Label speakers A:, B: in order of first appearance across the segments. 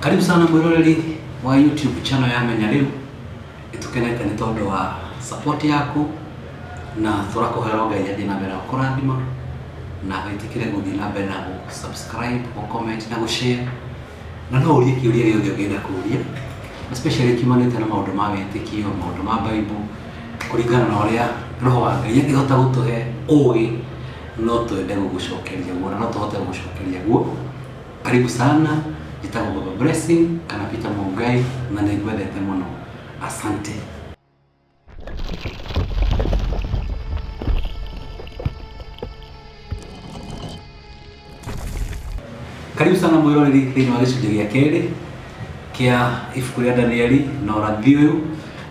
A: Karibu sana mwiroreri wa YouTube channel ya Menya Riu. Itukenete ni tondu wa support yaku na turakuhera Ngai athie na mbere kurathima na witikire guthii na mbere na subscribe, comment na share. Na no urie kiuria giothe ungienda kuria, especially kimanite na maundu ma witikio, maundu ma Bible, kuringana na uria roho wa Ngai angihota gutuhe ugi no twende gugucokeria guo na no tuhote gugucokeria guo. Karibu sana. Jitago Baba Blessing kana Peter Mungai na nigwethete muno. Asante. Karibu sana mwiroreri thiini wa gicunji gia keri kia ibuku ria Danieli na urathi uyu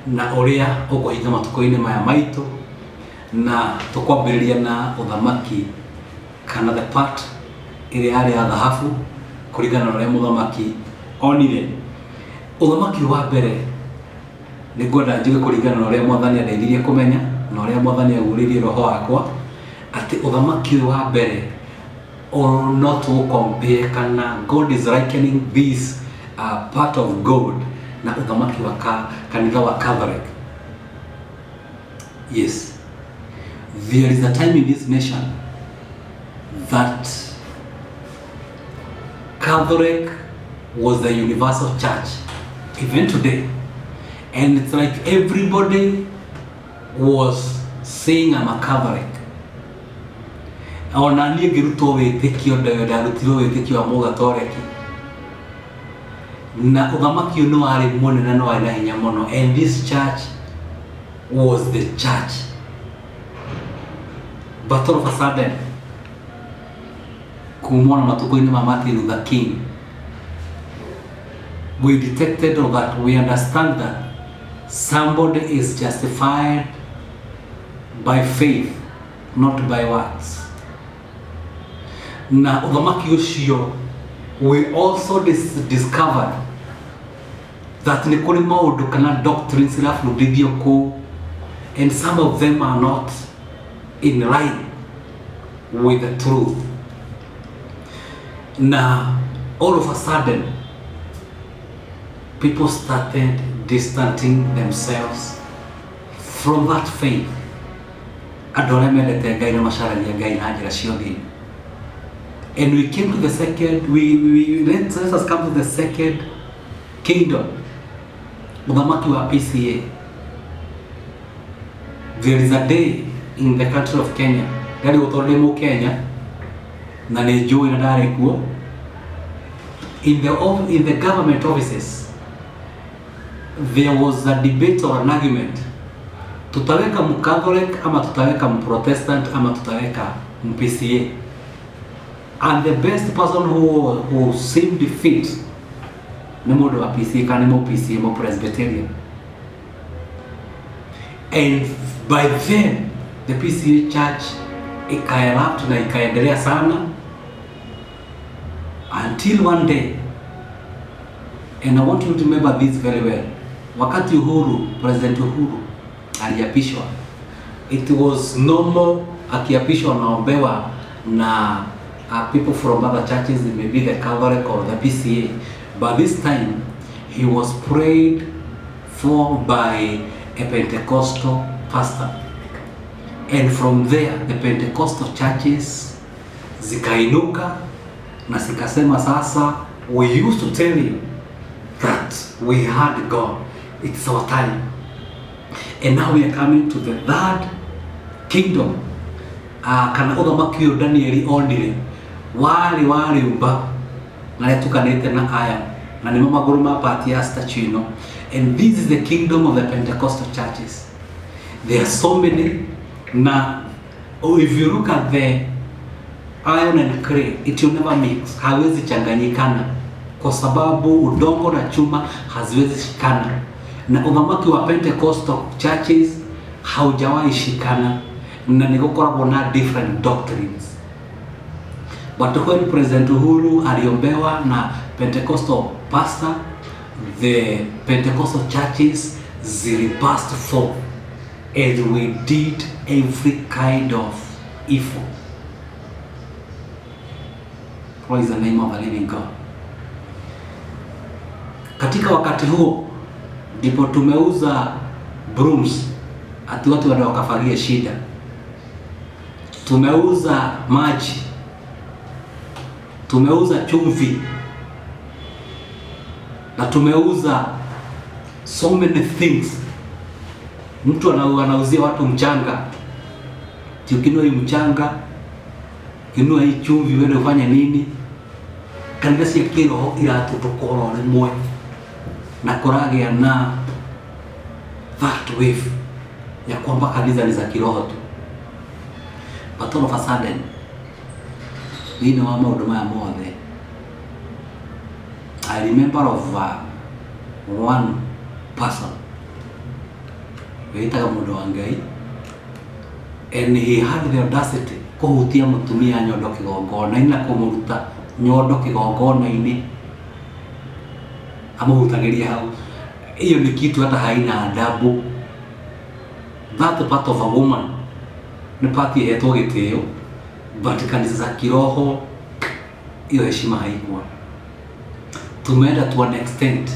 A: na uria ukuhinga matuko-ini maya maitu, na tukwambiriria na uthamaki kana the part iria yari ya dhahabu kuringana na uria muthamaki onire. Uthamaki wa mbere ni ngwenda njuge kuringana na uria Mwathani andeithirie kumenya na uria Mwathani aguririe roho wakwa ati uthamaki wa mbere or not to compare kana God is likening this part of God na uthamaki wa kanitha wa Catholic. Yes, there is a time in this nation that Catholic was the universal church, even today, and it's like everybody was saying I'm a Catholic. Ona niĩ ngĩrutwo wĩtĩkio ndarutirwo wĩtĩkio wa Mũgatoreki, na ũthamaki ũyũ nĩ warĩ mũnene na warĩ na hinya mũno, and this church was the church. But all of a sudden, kumona matuko-ini ma Martin Luther King, we detected that we understand that somebody is justified by faith, not by works. Na uthamaki ucio, we also discovered that ni kuri maundu kana doctrines irafundithio ku, and some of them are not in line with the truth. Now, all of a sudden, people started distancing themselves from that faith. Adore mendete Ngai na macaragia Ngai na njira ciothe. And we came to the second, let us come to the second kingdom, uthamaki wa PCA. There is a day in the country of Kenya, ndari gutonde mu Kenya, na nĩ njũĩ na ndarĩ kuo, in the government offices there was a debate or an argument, tutaweka Catholic ama tutaweka Protestant ama tutaweka PCA, and the best person who seemed fit ni mũndũ wa PCA kana ni PCA mo Presbyterian. And by then the PCA church ikaerupt na ikaendelea sana until one day, and I want you to remember this very well. Wakati President Uhuru aliapishwa, it was normal akiapishwa naombewa na people from other churches, maybe the Catholic or the PCA, but this time he was prayed for by a Pentecostal pastor. And from there, the Pentecostal churches zikainuka na zikasema sasa, we used to tell you that we had God, it's our time. And now we are coming to the third kingdom. Kana uthamaki uyu Danieli onire wari umba na tukanete na aya na nimo maguru ma part ya statue ino. And this is the kingdom of the Pentecostal churches. There are so many. Now, if you look at the iron and clay, it will never mix. Hawezi changanyikana kwa sababu udongo na chuma haziwezi shikana. Na uthamaki wa Pentecostal churches haujawahi shikana, na nikokoragwo na different doctrines. But when President Uhuru aliombewa na Pentecostal pastor, the Pentecostal churches ziliburst forth, and we did every kind of evil. Praise the name of the living God. Katika wakati huo ndipo tumeuza brooms ati watu wale wakafagia shida. Tumeuza maji, tumeuza chumvi, na tumeuza so many things. Mtu anauzia watu mchanga, ukinunua hii mchanga, ukinunua hii chumvi, wewe ufanye nini? Kanisa cia kiroho iratutokora rimwe na kuragia na that wave ya kwamba kanisa ni za kiroho tu. But all of a sudden, thĩinĩ wa maũndũ maya mothe, I remember of one person wĩtaga mũndũ wa Ngai, and he had the audacity kũhutia mũtumia nyondo kĩgongona-inĩ na kũmũruta nyondo kĩgongona-inĩ amũhutagĩria hau. Hiyo ni kitu hata haina adabu. That part of a woman ni part yetu gĩtĩo, but kanisa za kiroho hiyo heshima haikuwa. Tumeenda to an extent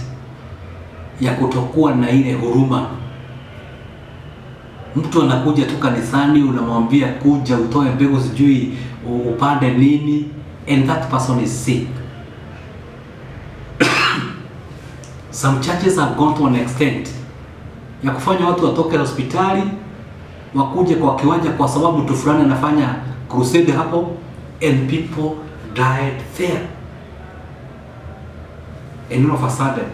A: ya kutokuwa na ile huruma. Mtu anakuja tu kanisani, unamwambia kuja utoe mbegu sijui upande nini, and that person is sick. Some churches have gone to an extent ya kufanya watu watoke hospitali wakuje kwa kiwanja kwa sababu mtu fulani anafanya crusade hapo, and people died there. And all of a sudden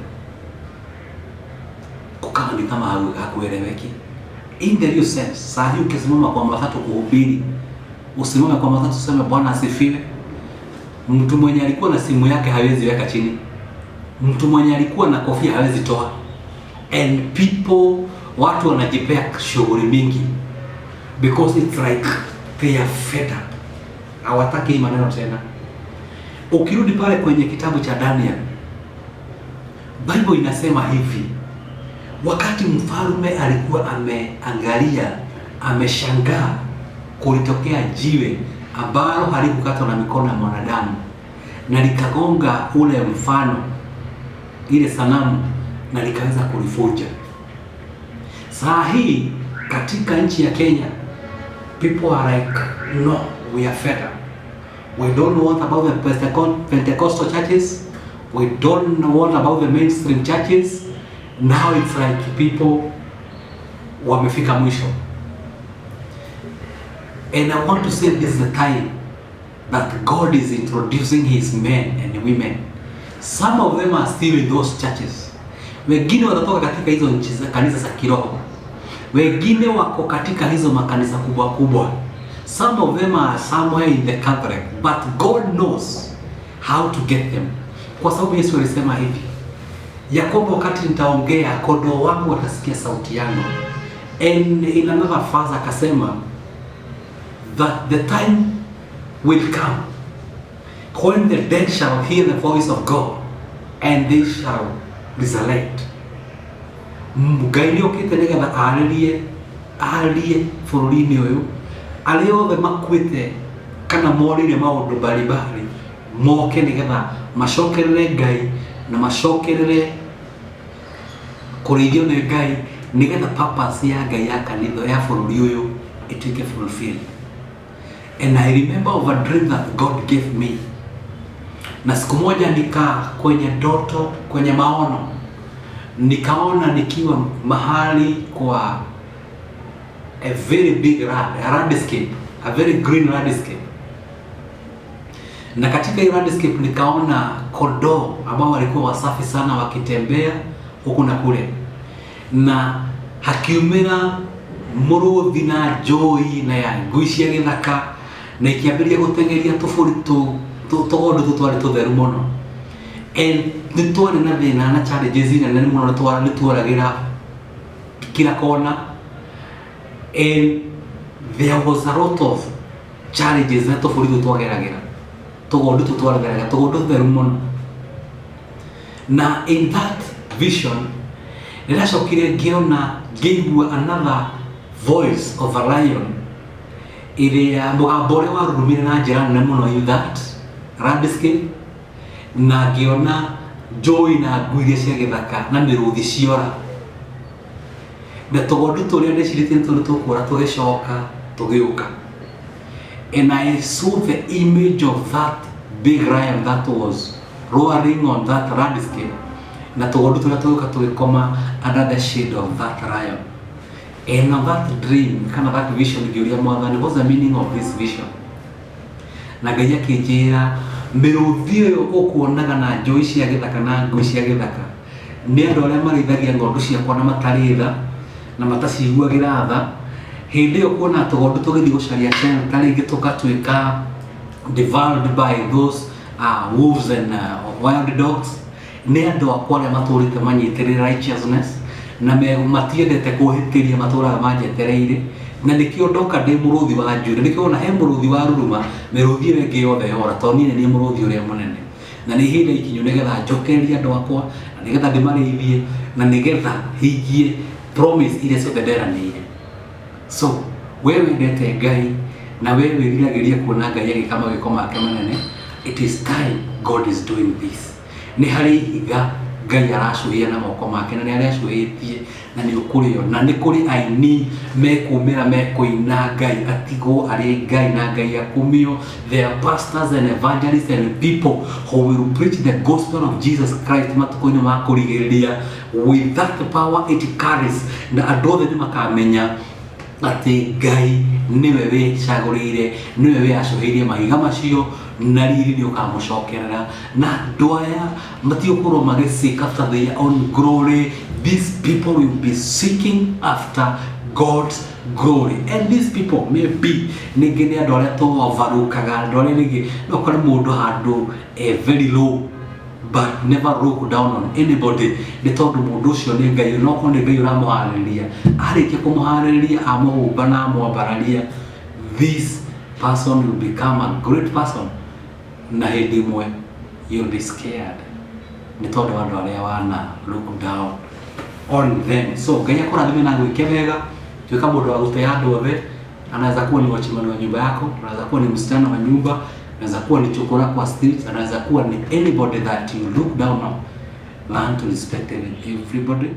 A: kukawa ni kama hakueleweki. In the real sense, saa hii ukisimama kwa matatu kuhubiri, usimame kwa matatu useme Bwana asifiwe, mtu mwenye alikuwa na simu yake hawezi weka chini, mtu mwenye alikuwa na kofia hawezi toa, and people, watu wanajipea shughuli mingi because it's like they are fed up, hawataki hii maneno tena. Ukirudi pale kwenye kitabu cha Daniel, Bible inasema hivi, wakati mfalme alikuwa ameangalia, ameshangaa, kulitokea jiwe ambalo halikukatwa na mikono ya mwanadamu na likagonga ule mfano, ile sanamu, na likaweza kulifuja. Saa hii katika nchi ya Kenya, people are like, no, we are fed up. We don't know what about the Pentecostal churches. We don't know what about the mainstream churches. Now it's like people wamefika mwisho. And I want to say this is the time that God is introducing his men and women. Some of them are still in those churches. Wengine wanatoka katika hizo nchi za kanisa za kiroho. Wengine wako katika hizo makanisa kubwa kubwa. Some of them are somewhere in the Catholic, but God knows how to get them. Kwa sababu Yesu alisema hivi, ya kwamba wakati nitaongea kondoo wangu watasikia sauti yangu. And in another verse akasema that the time will come when the dead shall hear the voice of God and they shall resurrect. Ngai nĩ okĩte nĩgetha arĩrie bũrũri-inĩ ũyũ, arĩa othe makuĩte kana morire maũndũ mbalimbali moke nĩgetha macokerere Ngai na macokerere kũrĩithio nĩ Ngai, nĩgetha purpose ya Ngai ya kanitha ya bũrũri ũyũ ĩtuĩke fulfilled. And I remember of a dream that God gave me. Na siku moja kwenye ndoto, kwenye maono, nikaona nikiwa mahali kwa a very big landscape, a very green landscape. Na katika hii landscape nikaona kondoo ambao walikuwa wasafi sana wakitembea huku na kule, na hakiumĩra mũrũthi na njũĩ na ngui cia gĩthaka, na ikiambĩrĩria gũteng'eria tũbũri tũgondu tũtwarĩ tũtheru mũno. And nĩ twarĩ na thĩna na challenges nene mũno, nĩ tuoragĩra kila kona, and there was a lot of challenges na tũbũri tũu twageragĩra, tũgondu tũu twageragĩra, tũgondu tũtheru mũno. Na in that vision nĩracokire ngĩigua another voice of a lion, ĩrĩa mũgambo ũrĩa warurumire na njĩra nene mũno in that landscape, na ngĩona joy na nguiria cia githaka na miruthi ciora na tugondu turia ndecirite tukura tugicoka tugiuka. And I saw the image of that big lion that was roaring on that landscape. Na tugondu turia tugiuka tugikoma under the shade of that lion. And that dream, kind of that vision, what's the meaning of this vision? Na Ngai akinjira miruthi uyu ukuonaga na njui cia githaka na ngui cia githaka ni andu aria marithagia ngondu ciakwa na mataritha na mataciguagira tha. Hindi iyo kuona tugondu tugithi gucaria shelter ringi tukatuika devoured by those wolves and wild dogs, ni andu akwa aria maturite manyitirira righteousness na matiendete kuhitiria maturaga manjetereire. Na nikio ndoka ndi muruthi wa njuri, nikio na he muruthi wa ruruma miruthi wengi yothe yora toni ni muruthi uria munene. Na ni hinda ikinyu nigetha njokeria andu akwa na nigetha ndimarithie na nigetha hingie promise ile ciothe nderanĩire. So wewe ndete Ngai na wewe wiriragiria kuona Ngai agika mawiko make manene, it is time God is doing this. Ni hari ihiga Ngai aracuhia na moko make na ni aracuhitie na ni ukurio na ni kuri aini mekumira mekuina Ngai atigo ari Ngai na Ngai akumio. There are pastors and evangelists and people who will preach the gospel of Jesus Christ matukoino makurigiriria with that power it carries. Na andu othe ni makamenya ati Ngai niwe wicagurire, niwe wiacuhirie mahiga macio na riri ni ukamucokerera. Na andu aya matiukorwo magiseek after their own glory. These people will be seeking after God's glory. And these people may be ningine andu aria tuvarukaga, andu aria ningi no kore mundu handu very low but never look down on anybody. Ni tondu mundu ucio ni Ngai, no ko ni Ngai uramuhaririria, arikia kumuhaririria amuhumba na amwambararia, this person will become a great person. Na hindi imwe you'll be scared ni tondu andu aria wana look down on them. So Ngai akurathime na gwike wega, tuika mundu wa guteya andu othe. Anaweza kuwa ni watchman wa nyumba yako, anaweza kuwa ni msichana wa nyumba, anaweza kuwa ni chokora kwa street, anaweza kuwa ni anybody that you look down on. Learn to respect everybody.